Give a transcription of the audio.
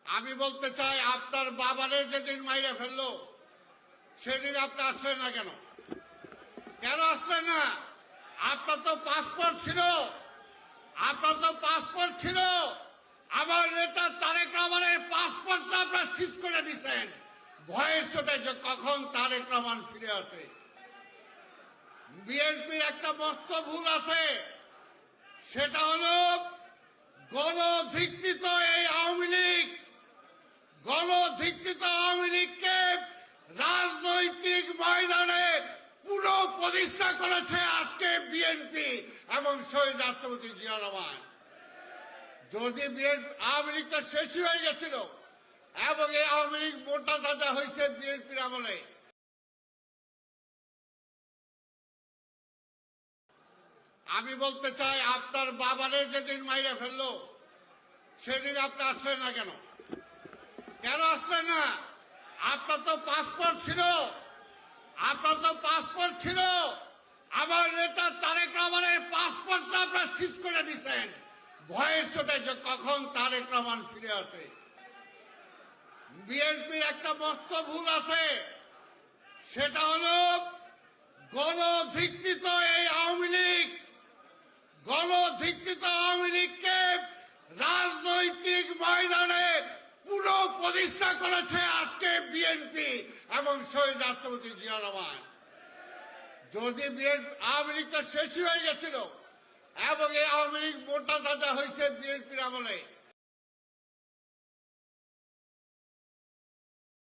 আমি বলতে চাই, আপনার বাবারে যেদিন মাইরে ফেললো সেদিন আপনি আসলেন না কেন? কেন আসলেন না? আপনার তো পাসপোর্ট ছিল, আপনার তো পাসপোর্ট ছিল। আমার নেতা তারেক রহমানের পাসপোর্টটা আপনার সিজ করে দিচ্ছেন ভয়ের চোটে, যে কখন তারেক রহমান ফিরে আসে। বিএনপির একটা মস্ত ভুল আছে, সেটা হলো গণধিকৃত এই আওয়ামী লীগ, গণধিকৃত আওয়ামী লীগকে রাজনৈতিক ময়দানে পুরো প্রতিষ্ঠা করেছে আজকে বিএনপি এবং শহীদ রাষ্ট্রপতি জিয়া রহমান। যদি আওয়ামী লীগটা শেষই হয়ে গেছিল এবং এই আওয়ামী লীগ মোটা তাজা হয়েছে বিএনপির আমলে। আমি বলতে চাই, আপনার বাবারে যেদিন মাইরে ফেললো সেদিন আপনি আসলেন না কেন? কেন আসলেন না? আপনার তো পাসপোর্ট ছিল, আপনার তো পাসপোর্ট ছিল। আমার নেতা তারেক রহমানের পাসপোর্টটা আপনার সিজ করে দিচ্ছেন ভয়ের চোটে, যে কখন তারেক রহমান ফিরে আসে। বিএনপির একটা মস্ত ভুল আছে, সেটা হলো গণধিকৃত এই আওয়ামী লীগ, গণধিকৃত আওয়ামী লীগকে রাজনৈতিক ময়দানে পুরো প্রতিষ্ঠা করেছে আজকে বিএনপি এবং শহীদ রাষ্ট্রপতি জিয়া রহমান। যদি আওয়ামী লীগটা শেষই হয়ে গেছিল এবং এই আওয়ামী লীগ মোটা তাজা হয়েছে বিএনপির আমলে।